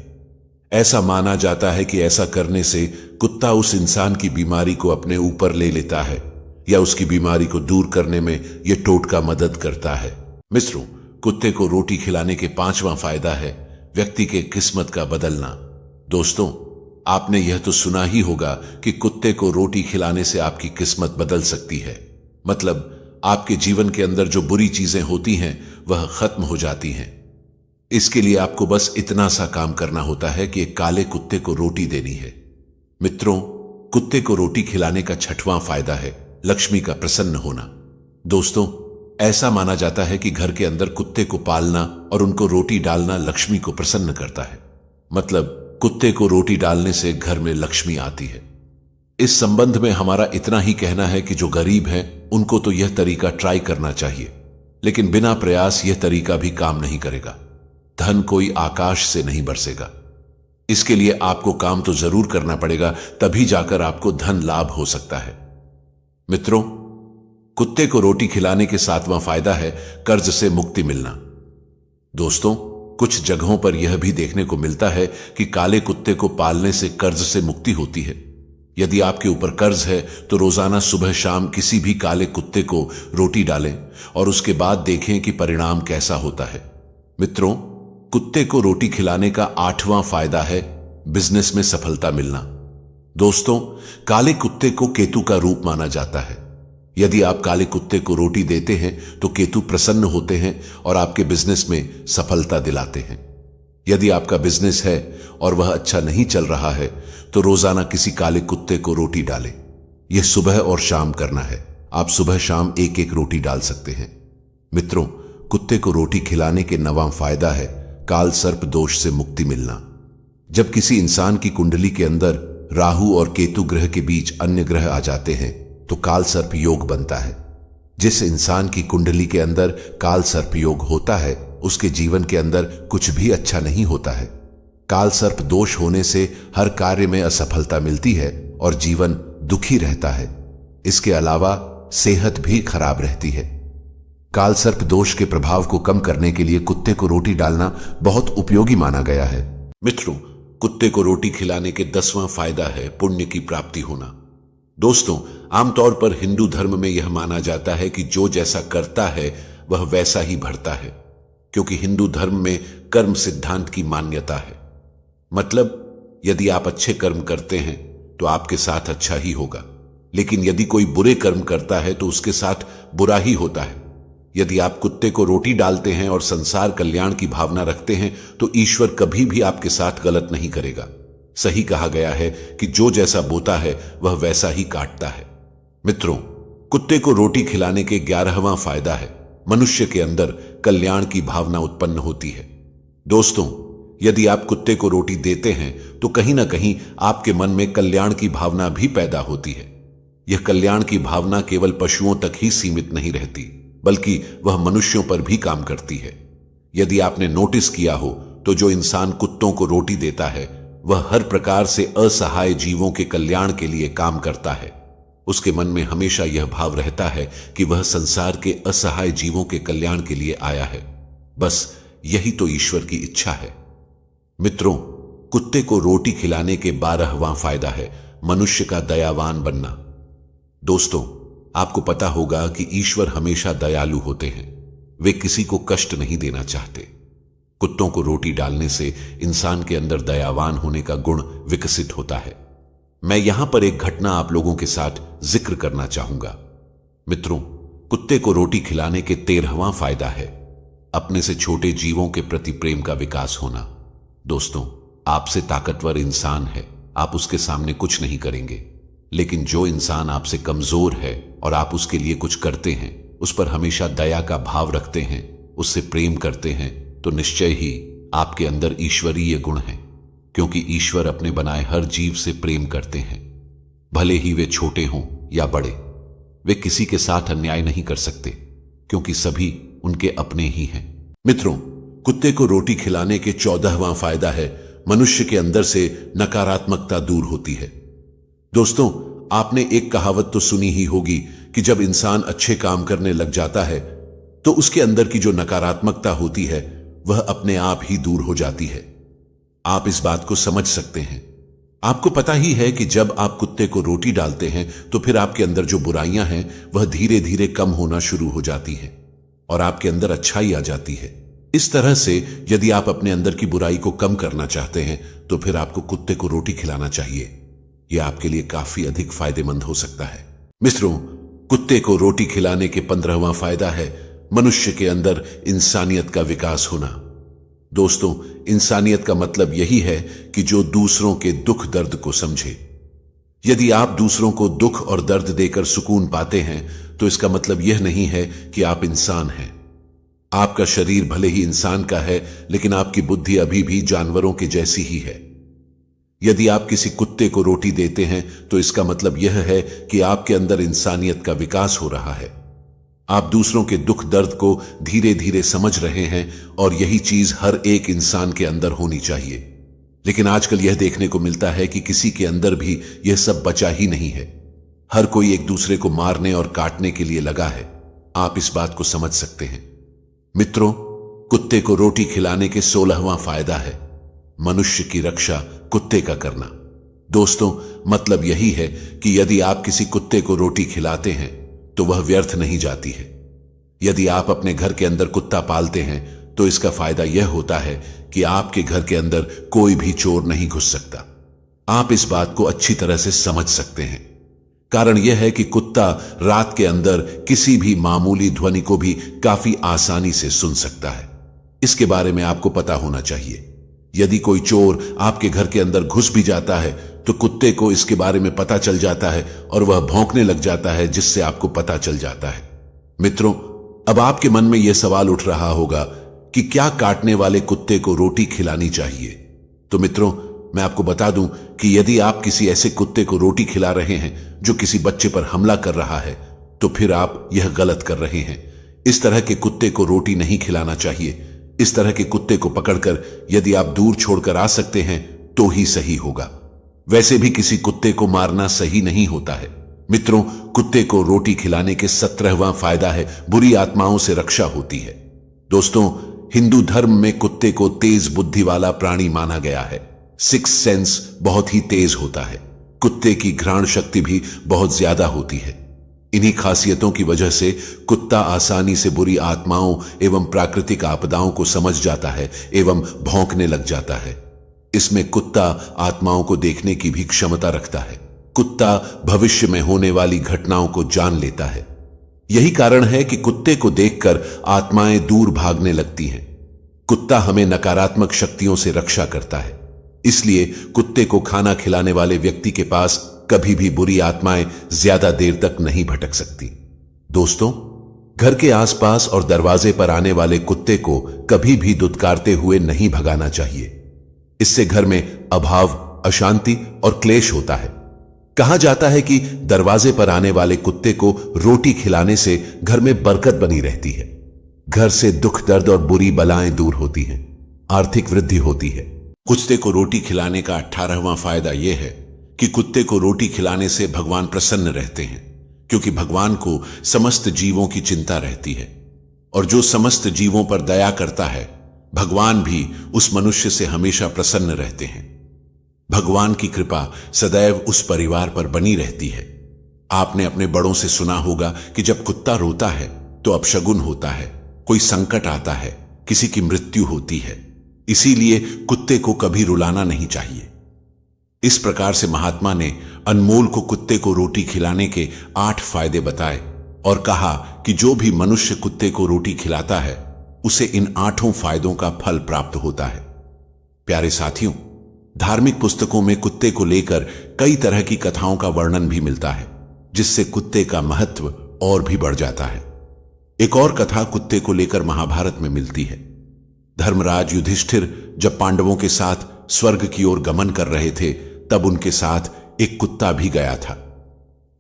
ऐसा माना जाता है कि ऐसा करने से कुत्ता उस इंसान की बीमारी को अपने ऊपर ले लेता है या उसकी बीमारी को दूर करने में यह टोटका मदद करता है। मित्रों, कुत्ते को रोटी खिलाने के पांचवा फायदा है व्यक्ति के किस्मत का बदलना। दोस्तों, आपने यह तो सुना ही होगा कि कुत्ते को रोटी खिलाने से आपकी किस्मत बदल सकती है। मतलब आपके जीवन के अंदर जो बुरी चीजें होती हैं वह खत्म हो जाती हैं। इसके लिए आपको बस इतना सा काम करना होता है कि एक काले कुत्ते को रोटी देनी है। मित्रों, कुत्ते को रोटी खिलाने का छठवां फायदा है लक्ष्मी का प्रसन्न होना। दोस्तों, ऐसा माना जाता है कि घर के अंदर कुत्ते को पालना और उनको रोटी डालना लक्ष्मी को प्रसन्न करता है। मतलब कुत्ते को रोटी डालने से घर में लक्ष्मी आती है। इस संबंध में हमारा इतना ही कहना है कि जो गरीब हैं उनको तो यह तरीका ट्राई करना चाहिए, लेकिन बिना प्रयास यह तरीका भी काम नहीं करेगा। धन कोई आकाश से नहीं बरसेगा। इसके लिए आपको काम तो जरूर करना पड़ेगा, तभी जाकर आपको धन लाभ हो सकता है। मित्रों, कुत्ते को रोटी खिलाने के सातवां फायदा है कर्ज से मुक्ति मिलना। दोस्तों, कुछ जगहों पर यह भी देखने को मिलता है कि काले कुत्ते को पालने से कर्ज से मुक्ति होती है। यदि आपके ऊपर कर्ज है तो रोजाना सुबह शाम किसी भी काले कुत्ते को रोटी डालें और उसके बाद देखें कि परिणाम कैसा होता है। मित्रों, कुत्ते को रोटी खिलाने का आठवां फायदा है बिजनेस में सफलता मिलना। दोस्तों, काले कुत्ते को केतु का रूप माना जाता है। यदि आप काले कुत्ते को रोटी देते हैं तो केतु प्रसन्न होते हैं और आपके बिजनेस में सफलता दिलाते हैं। यदि आपका बिजनेस है और वह अच्छा नहीं चल रहा है तो रोजाना किसी काले कुत्ते को रोटी डालें। यह सुबह और शाम करना है। आप सुबह शाम एक एक रोटी डाल सकते हैं। मित्रों, कुत्ते को रोटी खिलाने के नवां फायदा है काल सर्प दोष से मुक्ति मिलना। जब किसी इंसान की कुंडली के अंदर राहु और केतु ग्रह के बीच अन्य ग्रह आ जाते हैं तो काल सर्प योग बनता है। जिस इंसान की कुंडली के अंदर काल सर्प योग होता है उसके जीवन के अंदर कुछ भी अच्छा नहीं होता है। काल सर्प दोष होने से हर कार्य में असफलता मिलती है और जीवन दुखी रहता है। इसके अलावा सेहत भी खराब रहती है। काल सर्प दोष के प्रभाव को कम करने के लिए कुत्ते को रोटी डालना बहुत उपयोगी माना गया है। मित्रों, कुत्ते को रोटी खिलाने के 10वां फायदा है पुण्य की प्राप्ति होना। दोस्तों, आमतौर पर हिंदू धर्म में यह माना जाता है कि जो जैसा करता है वह वैसा ही भरता है, क्योंकि हिंदू धर्म में कर्म सिद्धांत की मान्यता है। मतलब यदि आप अच्छे कर्म करते हैं तो आपके साथ अच्छा ही होगा, लेकिन यदि कोई बुरे कर्म करता है तो उसके साथ बुरा ही होता है। यदि आप कुत्ते को रोटी डालते हैं और संसार कल्याण की भावना रखते हैं तो ईश्वर कभी भी आपके साथ गलत नहीं करेगा। सही कहा गया है कि जो जैसा बोता है वह वैसा ही काटता है। मित्रों, कुत्ते को रोटी खिलाने के 11वां फायदा है मनुष्य के अंदर कल्याण की भावना उत्पन्न होती है। दोस्तों, यदि आप कुत्ते को रोटी देते हैं तो कहीं ना कहीं आपके मन में कल्याण की भावना भी पैदा होती है। यह कल्याण की भावना केवल पशुओं तक ही सीमित नहीं रहती, बल्कि वह मनुष्यों पर भी काम करती है। यदि आपने नोटिस किया हो तो जो इंसान कुत्तों को रोटी देता है वह हर प्रकार से असहाय जीवों के कल्याण के लिए काम करता है। उसके मन में हमेशा यह भाव रहता है कि वह संसार के असहाय जीवों के कल्याण के लिए आया है। बस यही तो ईश्वर की इच्छा है। मित्रों, कुत्ते को रोटी खिलाने के 12वां फायदा है मनुष्य का दयावान बनना। दोस्तों, आपको पता होगा कि ईश्वर हमेशा दयालु होते हैं। वे किसी को कष्ट नहीं देना चाहते। कुत्तों को रोटी डालने से इंसान के अंदर दयावान होने का गुण विकसित होता है। मैं यहां पर एक घटना आप लोगों के साथ जिक्र करना चाहूंगा। मित्रों, कुत्ते को रोटी खिलाने के 13वां फायदा है अपने से छोटे जीवों के प्रति प्रेम का विकास होना। दोस्तों, आपसे ताकतवर इंसान है, आप उसके सामने कुछ नहीं करेंगे, लेकिन जो इंसान आपसे कमजोर है और आप उसके लिए कुछ करते हैं, उस पर हमेशा दया का भाव रखते हैं, उससे प्रेम करते हैं, तो निश्चय ही आपके अंदर ईश्वरीय गुण हैं, क्योंकि ईश्वर अपने बनाए हर जीव से प्रेम करते हैं, भले ही वे छोटे हों या बड़े। वे किसी के साथ अन्याय नहीं कर सकते, क्योंकि सभी उनके अपने ही हैं। मित्रों, कुत्ते को रोटी खिलाने के 14वां फायदा है, मनुष्य के अंदर से नकारात्मकता दूर होती है। दोस्तों, आपने एक कहावत तो सुनी ही होगी कि जब इंसान अच्छे काम करने लग जाता है तो उसके अंदर की जो नकारात्मकता होती है वह अपने आप ही दूर हो जाती है। आप इस बात को समझ सकते हैं। आपको पता ही है कि जब आप कुत्ते को रोटी डालते हैं तो फिर आपके अंदर जो बुराइयां हैं वह धीरे धीरे कम होना शुरू हो जाती है और आपके अंदर अच्छाई आ जाती है। इस तरह से यदि आप अपने अंदर की बुराई को कम करना चाहते हैं तो फिर आपको कुत्ते को रोटी खिलाना चाहिए। यह आपके लिए काफी अधिक फायदेमंद हो सकता है। मित्रों, कुत्ते को रोटी खिलाने के 15वां फायदा है मनुष्य के अंदर इंसानियत का विकास होना। दोस्तों, इंसानियत का मतलब यही है कि जो दूसरों के दुख दर्द को समझे। यदि आप दूसरों को दुख और दर्द देकर सुकून पाते हैं तो इसका मतलब यह नहीं है कि आप इंसान हैं। आपका शरीर भले ही इंसान का है, लेकिन आपकी बुद्धि अभी भी जानवरों के जैसी ही है। यदि आप किसी कुत्ते को रोटी देते हैं तो इसका मतलब यह है कि आपके अंदर इंसानियत का विकास हो रहा है। आप दूसरों के दुख दर्द को धीरे धीरे समझ रहे हैं और यही चीज हर एक इंसान के अंदर होनी चाहिए। लेकिन आजकल यह देखने को मिलता है कि किसी के अंदर भी यह सब बचा ही नहीं है। हर कोई एक दूसरे को मारने और काटने के लिए लगा है। आप इस बात को समझ सकते हैं। मित्रों, कुत्ते को रोटी खिलाने के 16वां फायदा है मनुष्य की रक्षा कुत्ते का करना। दोस्तों, मतलब यही है कि यदि आप किसी कुत्ते को रोटी खिलाते हैं तो वह व्यर्थ नहीं जाती है। यदि आप अपने घर के अंदर कुत्ता पालते हैं तो इसका फायदा यह होता है कि आपके घर के अंदर कोई भी चोर नहीं घुस सकता। आप इस बात को अच्छी तरह से समझ सकते हैं। कारण यह है कि कुत्ता रात के अंदर किसी भी मामूली ध्वनि को भी काफी आसानी से सुन सकता है। इसके बारे में आपको पता होना चाहिए। यदि कोई चोर आपके घर के अंदर घुस भी जाता है तो कुत्ते को इसके बारे में पता चल जाता है और वह भौंकने लग जाता है, जिससे आपको पता चल जाता है। मित्रों, अब आपके मन में यह सवाल उठ रहा होगा कि क्या काटने वाले कुत्ते को रोटी खिलानी चाहिए? तो मित्रों, मैं आपको बता दूं कि यदि आप किसी ऐसे कुत्ते को रोटी खिला रहे हैं जो किसी बच्चे पर हमला कर रहा है तो फिर आप यह गलत कर रहे हैं। इस तरह के कुत्ते को रोटी नहीं खिलाना चाहिए। इस तरह के कुत्ते को पकड़कर यदि आप दूर छोड़कर आ सकते हैं तो ही सही होगा। वैसे भी किसी कुत्ते को मारना सही नहीं होता है। मित्रों, कुत्ते को रोटी खिलाने के 17वां फायदा है बुरी आत्माओं से रक्षा होती है। दोस्तों, हिंदू धर्म में कुत्ते को तेज बुद्धि वाला प्राणी माना गया है। सिक्स सेंस बहुत ही तेज होता है। कुत्ते की घ्राण शक्ति भी बहुत ज्यादा होती है। इन्हीं खासियतों की वजह से कुत्ता आसानी से बुरी आत्माओं एवं प्राकृतिक आपदाओं को समझ जाता है एवं भौंकने लग जाता है। इसमें कुत्ता आत्माओं को देखने की भी क्षमता रखता है। कुत्ता भविष्य में होने वाली घटनाओं को जान लेता है। यही कारण है कि कुत्ते को देखकर आत्माएं दूर भागने लगती हैं। कुत्ता हमें नकारात्मक शक्तियों से रक्षा करता है। इसलिए कुत्ते को खाना खिलाने वाले व्यक्ति के पास कभी भी बुरी आत्माएं ज्यादा देर तक नहीं भटक सकती। दोस्तों, घर के आसपास और दरवाजे पर आने वाले कुत्ते को कभी भी दुत्कारते हुए नहीं भगाना चाहिए। इससे घर में अभाव, अशांति और क्लेश होता है। कहा जाता है कि दरवाजे पर आने वाले कुत्ते को रोटी खिलाने से घर में बरकत बनी रहती है। घर से दुख दर्द और बुरी बलाएं दूर होती हैं, आर्थिक वृद्धि होती है। कुत्ते को रोटी खिलाने का 18वां फायदा यह है कि कुत्ते को रोटी खिलाने से भगवान प्रसन्न रहते हैं, क्योंकि भगवान को समस्त जीवों की चिंता रहती है और जो समस्त जीवों पर दया करता है भगवान भी उस मनुष्य से हमेशा प्रसन्न रहते हैं। भगवान की कृपा सदैव उस परिवार पर बनी रहती है। आपने अपने बड़ों से सुना होगा कि जब कुत्ता रोता है तो अपशगुन होता है, कोई संकट आता है, किसी की मृत्यु होती है। इसीलिए कुत्ते को कभी रुलाना नहीं चाहिए। इस प्रकार से महात्मा ने अनमोल को कुत्ते को रोटी खिलाने के 8 फायदे बताए और कहा कि जो भी मनुष्य कुत्ते को रोटी खिलाता है उसे इन 8 फायदों का फल प्राप्त होता है। प्यारे साथियों, धार्मिक पुस्तकों में कुत्ते को लेकर कई तरह की कथाओं का वर्णन भी मिलता है, जिससे कुत्ते का महत्व और भी बढ़ जाता है। एक और कथा कुत्ते को लेकर महाभारत में मिलती है। धर्मराज युधिष्ठिर जब पांडवों के साथ स्वर्ग की ओर गमन कर रहे थे तब उनके साथ एक कुत्ता भी गया था।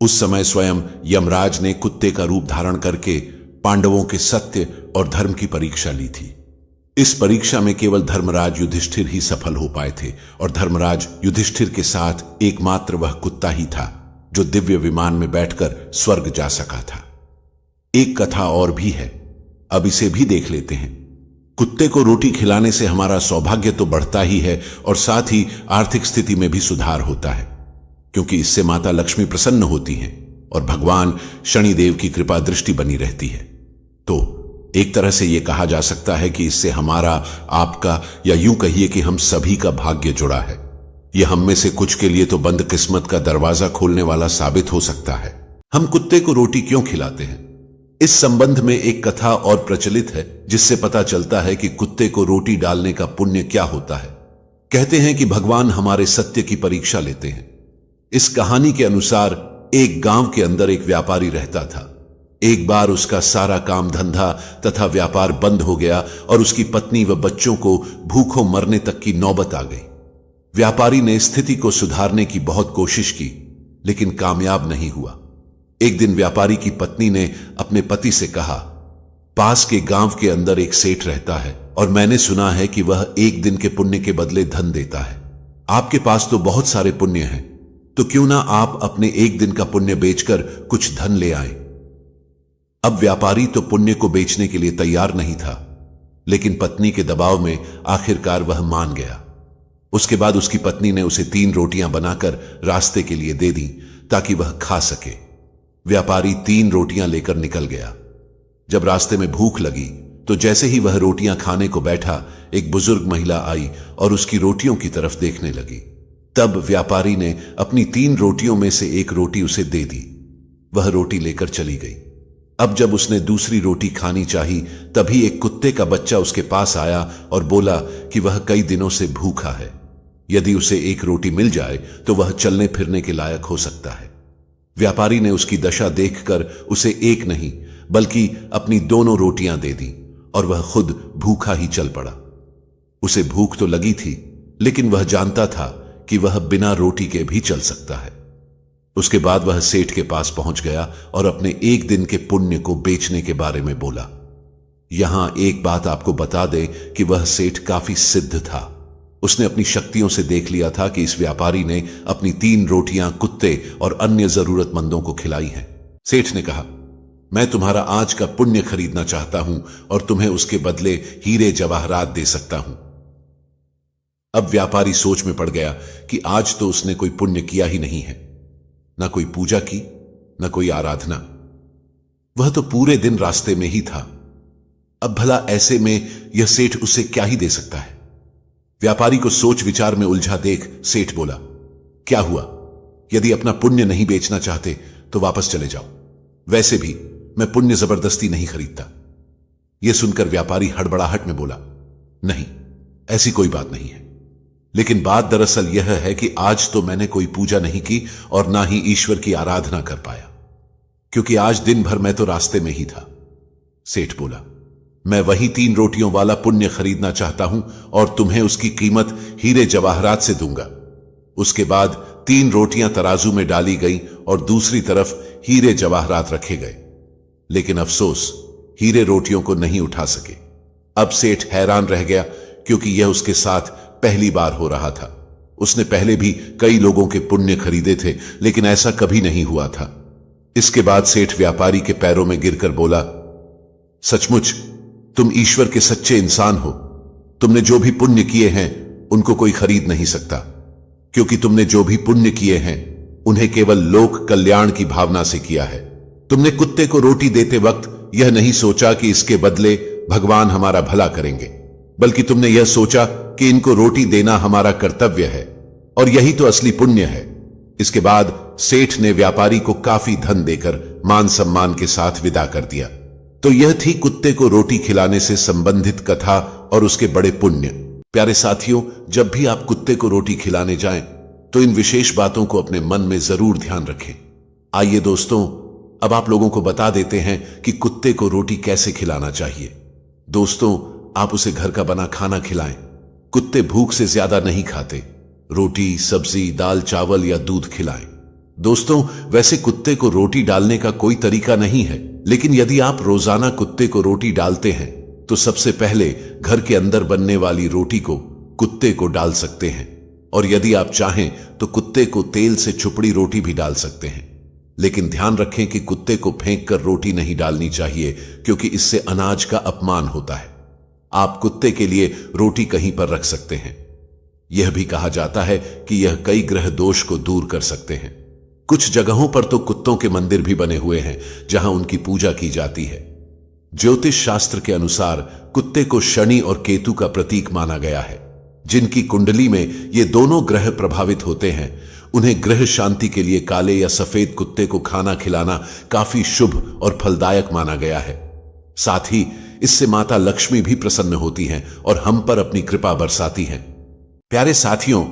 उस समय स्वयं यमराज ने कुत्ते का रूप धारण करके पांडवों के सत्य और धर्म की परीक्षा ली थी। इस परीक्षा में केवल धर्मराज युधिष्ठिर ही सफल हो पाए थे और धर्मराज युधिष्ठिर के साथ एकमात्र वह कुत्ता ही था जो दिव्य विमान में बैठकर स्वर्ग जा सका था। एक कथा और भी है, अब इसे भी देख लेते हैं। कुत्ते को रोटी खिलाने से हमारा सौभाग्य तो बढ़ता ही है और साथ ही आर्थिक स्थिति में भी सुधार होता है, क्योंकि इससे माता लक्ष्मी प्रसन्न होती हैं और भगवान शनिदेव की कृपा दृष्टि बनी रहती है। तो एक तरह से यह कहा जा सकता है कि इससे हमारा, आपका, या यूं कहिए कि हम सभी का भाग्य जुड़ा है। यह हम में से कुछ के लिए तो बंद किस्मत का दरवाजा खोलने वाला साबित हो सकता है। हम कुत्ते को रोटी क्यों खिलाते हैं? इस संबंध में एक कथा और प्रचलित है जिससे पता चलता है कि कुत्ते को रोटी डालने का पुण्य क्या होता है। कहते हैं कि भगवान हमारे सत्य की परीक्षा लेते हैं। इस कहानी के अनुसार एक गांव के अंदर एक व्यापारी रहता था। एक बार उसका सारा काम धंधा तथा व्यापार बंद हो गया और उसकी पत्नी व बच्चों को भूखों मरने तक की नौबत आ गई। व्यापारी ने स्थिति को सुधारने की बहुत कोशिश की, लेकिन कामयाब नहीं हुआ। एक दिन व्यापारी की पत्नी ने अपने पति से कहा, पास के गांव के अंदर एक सेठ रहता है और मैंने सुना है कि वह एक दिन के पुण्य के बदले धन देता है। आपके पास तो बहुत सारे पुण्य हैं, तो क्यों ना आप अपने एक दिन का पुण्य बेचकर कुछ धन ले आए। अब व्यापारी तो पुण्य को बेचने के लिए तैयार नहीं था, लेकिन पत्नी के दबाव में आखिरकार वह मान गया। उसके बाद उसकी पत्नी ने उसे 3 रोटियां बनाकर रास्ते के लिए दे दी ताकि वह खा सके। व्यापारी 3 रोटियां लेकर निकल गया। जब रास्ते में भूख लगी तो जैसे ही वह रोटियां खाने को बैठा, एक बुजुर्ग महिला आई और उसकी रोटियों की तरफ देखने लगी। तब व्यापारी ने अपनी 3 रोटियों में से एक रोटी उसे दे दी। वह रोटी लेकर चली गई। अब जब उसने दूसरी रोटी खानी चाही, तभी एक कुत्ते का बच्चा उसके पास आया और बोला कि वह कई दिनों से भूखा है। यदि उसे एक रोटी मिल जाए तो वह चलने फिरने के लायक हो सकता है। व्यापारी ने उसकी दशा देखकर उसे एक नहीं बल्कि अपनी दोनों रोटियां दे दी और वह खुद भूखा ही चल पड़ा। उसे भूख तो लगी थी, लेकिन वह जानता था कि वह बिना रोटी के भी चल सकता है। उसके बाद वह सेठ के पास पहुंच गया और अपने एक दिन के पुण्य को बेचने के बारे में बोला। यहां एक बात आपको बता दें कि वह सेठ काफी सिद्ध था। उसने अपनी शक्तियों से देख लिया था कि इस व्यापारी ने अपनी 3 रोटियां कुत्ते और अन्य जरूरतमंदों को खिलाई हैं। सेठ ने कहा, मैं तुम्हारा आज का पुण्य खरीदना चाहता हूं और तुम्हें उसके बदले हीरे जवाहरात दे सकता हूं। अब व्यापारी सोच में पड़ गया कि आज तो उसने कोई पुण्य किया ही नहीं है, ना कोई पूजा की, ना कोई आराधना। वह तो पूरे दिन रास्ते में ही था। अब भला ऐसे में यह सेठ उसे क्या ही दे सकता है। व्यापारी को सोच विचार में उलझा देख सेठ बोला, क्या हुआ? यदि अपना पुण्य नहीं बेचना चाहते तो वापस चले जाओ। वैसे भी मैं पुण्य जबरदस्ती नहीं खरीदता। यह सुनकर व्यापारी हड़बड़ाहट में बोला, नहीं, ऐसी कोई बात नहीं है। लेकिन बात दरअसल यह है कि आज तो मैंने कोई पूजा नहीं की और ना ही ईश्वर की आराधना कर पाया, क्योंकि आज दिन भर मैं तो रास्ते में ही था। सेठ बोला, मैं वही 3 रोटियों वाला पुण्य खरीदना चाहता हूं और तुम्हें उसकी कीमत हीरे जवाहरात से दूंगा। उसके बाद 3 रोटियां तराजू में डाली गई और दूसरी तरफ हीरे जवाहरात रखे गए, लेकिन अफसोस हीरे रोटियों को नहीं उठा सके। अब सेठ हैरान रह गया, क्योंकि यह उसके साथ पहली बार हो रहा था। उसने पहले भी कई लोगों के पुण्य खरीदे थे, लेकिन ऐसा कभी नहीं हुआ था। इसके बाद सेठ व्यापारी के पैरों में गिरकर बोला, सचमुच तुम ईश्वर के सच्चे इंसान हो। तुमने जो भी पुण्य किए हैं उनको कोई खरीद नहीं सकता, क्योंकि तुमने जो भी पुण्य किए हैं उन्हें केवल लोक कल्याण की भावना से किया है। तुमने कुत्ते को रोटी देते वक्त यह नहीं सोचा कि इसके बदले भगवान हमारा भला करेंगे, बल्कि तुमने यह सोचा कि इनको रोटी देना हमारा कर्तव्य है और यही तो असली पुण्य है। इसके बाद सेठ ने व्यापारी को काफी धन देकर मान सम्मान के साथ विदा कर दिया। तो यह थी कुत्ते को रोटी खिलाने से संबंधित कथा और उसके बड़े पुण्य। प्यारे साथियों, जब भी आप कुत्ते को रोटी खिलाने जाएं तो इन विशेष बातों को अपने मन में जरूर ध्यान रखें। आइए दोस्तों, अब आप लोगों को बता देते हैं कि कुत्ते को रोटी कैसे खिलाना चाहिए। दोस्तों, आप उसे घर का बना खाना खिलाएं। कुत्ते भूख से ज्यादा नहीं खाते। रोटी, सब्जी, दाल, चावल या दूध खिलाएं। दोस्तों, वैसे कुत्ते को रोटी डालने का कोई तरीका नहीं है, लेकिन यदि आप रोजाना कुत्ते को रोटी डालते हैं तो सबसे पहले घर के अंदर बनने वाली रोटी को कुत्ते को डाल सकते हैं, और यदि आप चाहें तो कुत्ते को तेल से छुपड़ी रोटी भी डाल सकते हैं। लेकिन ध्यान रखें कि कुत्ते को फेंक कर रोटी नहीं डालनी चाहिए, क्योंकि इससे अनाज का अपमान होता है। आप कुत्ते के लिए रोटी कहीं पर रख सकते हैं। यह भी कहा जाता है कि यह कई ग्रह दोष को दूर कर सकते हैं। कुछ जगहों पर तो कुत्तों के मंदिर भी बने हुए हैं जहां उनकी पूजा की जाती है। ज्योतिष शास्त्र के अनुसार कुत्ते को शनि और केतु का प्रतीक माना गया है। जिनकी कुंडली में ये दोनों ग्रह प्रभावित होते हैं, उन्हें ग्रह शांति के लिए काले या सफेद कुत्ते को खाना खिलाना काफी शुभ और फलदायक माना गया है। साथ ही इससे माता लक्ष्मी भी प्रसन्न होती हैं और हम पर अपनी कृपा बरसाती हैं। प्यारे साथियों,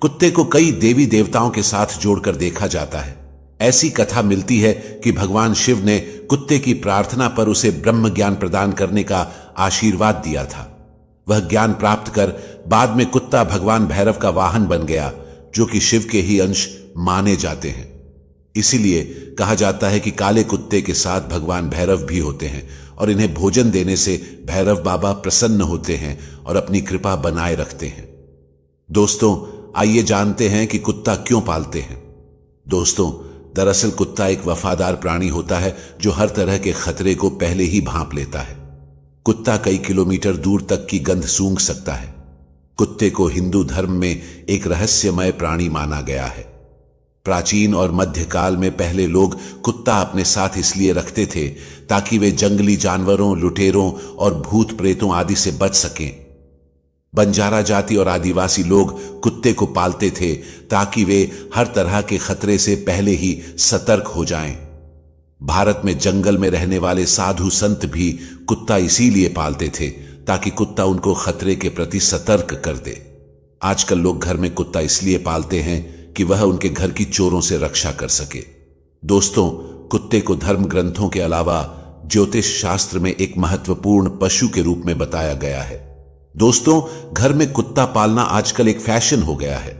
कुत्ते को कई देवी देवताओं के साथ जोड़कर देखा जाता है। ऐसी कथा मिलती है कि भगवान शिव ने कुत्ते की प्रार्थना पर उसे ब्रह्म ज्ञान प्रदान करने का आशीर्वाद दिया था। वह ज्ञान प्राप्त कर बाद में कुत्ता भगवान भैरव का वाहन बन गया, जो कि शिव के ही अंश माने जाते हैं। इसीलिए कहा जाता है कि काले कुत्ते के साथ भगवान भैरव भी होते हैं और इन्हें भोजन देने से भैरव बाबा प्रसन्न होते हैं और अपनी कृपा बनाए रखते हैं। दोस्तों, आइए जानते हैं कि कुत्ता क्यों पालते हैं। दोस्तों, दरअसल कुत्ता एक वफादार प्राणी होता है जो हर तरह के खतरे को पहले ही भांप लेता है। कुत्ता कई किलोमीटर दूर तक की गंध सूंघ सकता है। कुत्ते को हिंदू धर्म में एक रहस्यमय प्राणी माना गया है। प्राचीन और मध्यकाल में पहले लोग कुत्ता अपने साथ इसलिए रखते थे ताकि वे जंगली जानवरों, लुटेरों और भूत प्रेतों आदि से बच सकें। बंजारा जाति और आदिवासी लोग कुत्ते को पालते थे ताकि वे हर तरह के खतरे से पहले ही सतर्क हो जाएं। भारत में जंगल में रहने वाले साधु संत भी कुत्ता इसीलिए पालते थे ताकि कुत्ता उनको खतरे के प्रति सतर्क कर दे। आजकल लोग घर में कुत्ता इसलिए पालते हैं कि वह उनके घर की चोरों से रक्षा कर सके। दोस्तों, कुत्ते को धर्म ग्रंथों के अलावा ज्योतिष शास्त्र में एक महत्वपूर्ण पशु के रूप में बताया गया है। दोस्तों, घर में कुत्ता पालना आजकल एक फैशन हो गया है।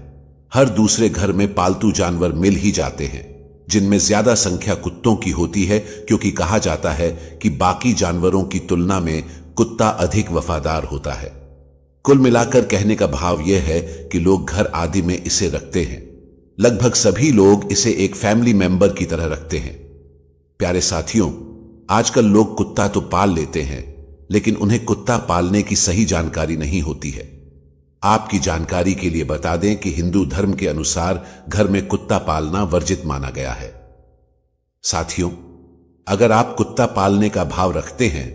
हर दूसरे घर में पालतू जानवर मिल ही जाते हैं, जिनमें ज्यादा संख्या कुत्तों की होती है, क्योंकि कहा जाता है कि बाकी जानवरों की तुलना में कुत्ता अधिक वफादार होता है। कुल मिलाकर कहने का भाव यह है कि लोग घर आदि में इसे रखते हैं। लगभग सभी लोग इसे एक फैमिली मेंबर की तरह रखते हैं। प्यारे साथियों, आजकल लोग कुत्ता तो पाल लेते हैं, लेकिन उन्हें कुत्ता पालने की सही जानकारी नहीं होती है। आपकी जानकारी के लिए बता दें कि हिंदू धर्म के अनुसार घर में कुत्ता पालना वर्जित माना गया है। साथियों, अगर आप कुत्ता पालने का भाव रखते हैं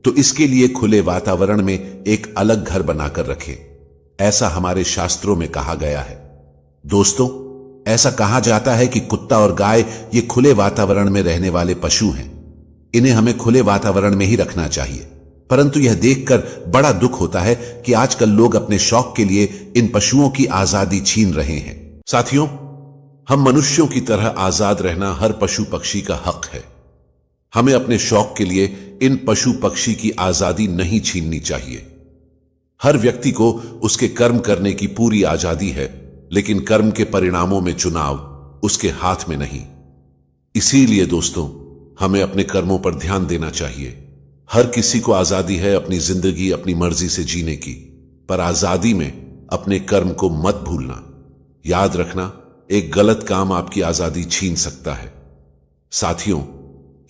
तो इसके लिए खुले वातावरण में एक अलग घर बनाकर रखें। ऐसा हमारे शास्त्रों में कहा गया है। दोस्तों, ऐसा कहा जाता है कि कुत्ता और गाय ये खुले वातावरण में रहने वाले पशु हैं। इन्हें हमें खुले वातावरण में ही रखना चाहिए। परंतु यह देखकर बड़ा दुख होता है कि आजकल लोग अपने शौक के लिए इन पशुओं की आजादी छीन रहे हैं। साथियों, हम मनुष्यों की तरह आजाद रहना हर पशु पक्षी का हक है। हमें अपने शौक के लिए इन पशु पक्षी की आजादी नहीं छीननी चाहिए। हर व्यक्ति को उसके कर्म करने की पूरी आजादी है, लेकिन कर्म के परिणामों में चुनाव उसके हाथ में नहीं। इसीलिए दोस्तों, हमें अपने कर्मों पर ध्यान देना चाहिए। हर किसी को आजादी है अपनी जिंदगी अपनी मर्जी से जीने की, पर आजादी में अपने कर्म को मत भूलना। याद रखना, एक गलत काम आपकी आजादी छीन सकता है। साथियों,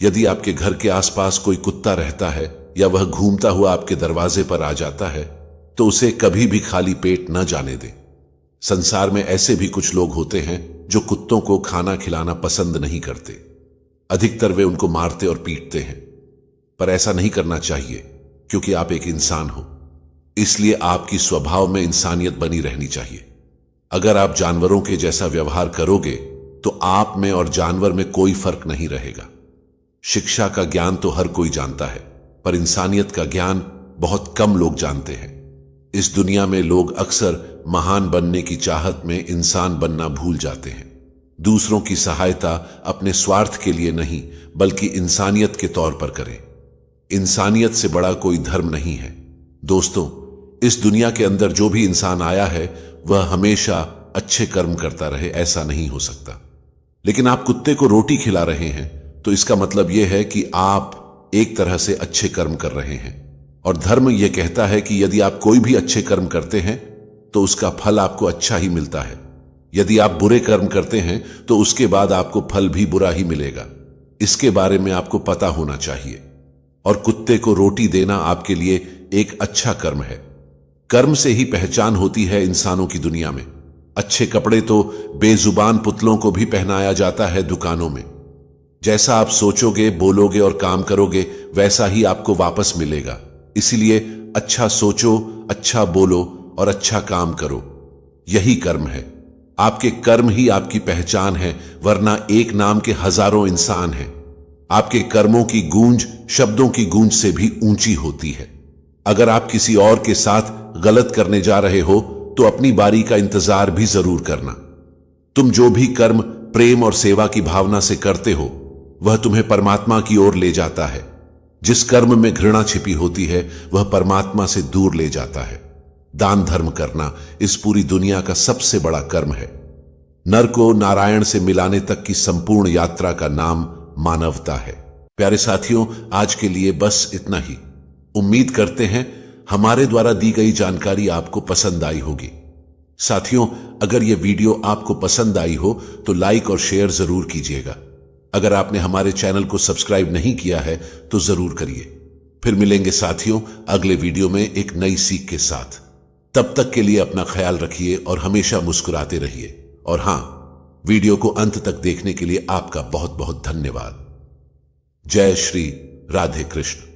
यदि आपके घर के आसपास कोई कुत्ता रहता है या वह घूमता हुआ आपके दरवाजे पर आ जाता है, तो उसे कभी भी खाली पेट न जाने दें। संसार में ऐसे भी कुछ लोग होते हैं जो कुत्तों को खाना खिलाना पसंद नहीं करते। अधिकतर वे उनको मारते और पीटते हैं, पर ऐसा नहीं करना चाहिए, क्योंकि आप एक इंसान हो। इसलिए आपकी स्वभाव में इंसानियत बनी रहनी चाहिए। अगर आप जानवरों के जैसा व्यवहार करोगे तो आप में और जानवर में कोई फर्क नहीं रहेगा। शिक्षा का ज्ञान तो हर कोई जानता है, पर इंसानियत का ज्ञान बहुत कम लोग जानते हैं। इस दुनिया में लोग अक्सर महान बनने की चाहत में इंसान बनना भूल जाते हैं। दूसरों की सहायता अपने स्वार्थ के लिए नहीं, बल्कि इंसानियत के तौर पर करें। इंसानियत से बड़ा कोई धर्म नहीं है। दोस्तों, इस दुनिया के अंदर जो भी इंसान आया है वह हमेशा अच्छे कर्म करता रहे, ऐसा नहीं हो सकता। लेकिन आप कुत्ते को रोटी खिला रहे हैं तो इसका मतलब यह है कि आप एक तरह से अच्छे कर्म कर रहे हैं। और धर्म यह कहता है कि यदि आप कोई भी अच्छे कर्म करते हैं तो उसका फल आपको अच्छा ही मिलता है। यदि आप बुरे कर्म करते हैं तो उसके बाद आपको फल भी बुरा ही मिलेगा। इसके बारे में आपको पता होना चाहिए। और कुत्ते को रोटी देना आपके लिए एक अच्छा कर्म है। कर्म से ही पहचान होती है इंसानों की दुनिया में। अच्छे कपड़े तो बेजुबान पुतलों को भी पहनाया जाता है दुकानों में। जैसा आप सोचोगे, बोलोगे और काम करोगे वैसा ही आपको वापस मिलेगा। इसलिए अच्छा सोचो, अच्छा बोलो और अच्छा काम करो। यही कर्म है। आपके कर्म ही आपकी पहचान है, वरना एक नाम के हजारों इंसान हैं। आपके कर्मों की गूंज शब्दों की गूंज से भी ऊंची होती है। अगर आप किसी और के साथ गलत करने जा रहे हो तो अपनी बारी का इंतजार भी जरूर करना। तुम जो भी कर्म प्रेम और सेवा की भावना से करते हो वह तुम्हें परमात्मा की ओर ले जाता है। जिस कर्म में घृणा छिपी होती है वह परमात्मा से दूर ले जाता है। दान धर्म करना इस पूरी दुनिया का सबसे बड़ा कर्म है। नर को नारायण से मिलाने तक की संपूर्ण यात्रा का नाम मानवता है। प्यारे साथियों, आज के लिए बस इतना ही। उम्मीद करते हैं हमारे द्वारा दी गई जानकारी आपको पसंद आई होगी। साथियों, अगर यह वीडियो आपको पसंद आई हो तो लाइक और शेयर जरूर कीजिएगा। अगर आपने हमारे चैनल को सब्सक्राइब नहीं किया है तो जरूर करिए। फिर मिलेंगे साथियों अगले वीडियो में एक नई सीख के साथ। तब तक के लिए अपना ख्याल रखिए और हमेशा मुस्कुराते रहिए। और हां, वीडियो को अंत तक देखने के लिए आपका बहुत बहुत धन्यवाद। जय श्री राधे कृष्ण।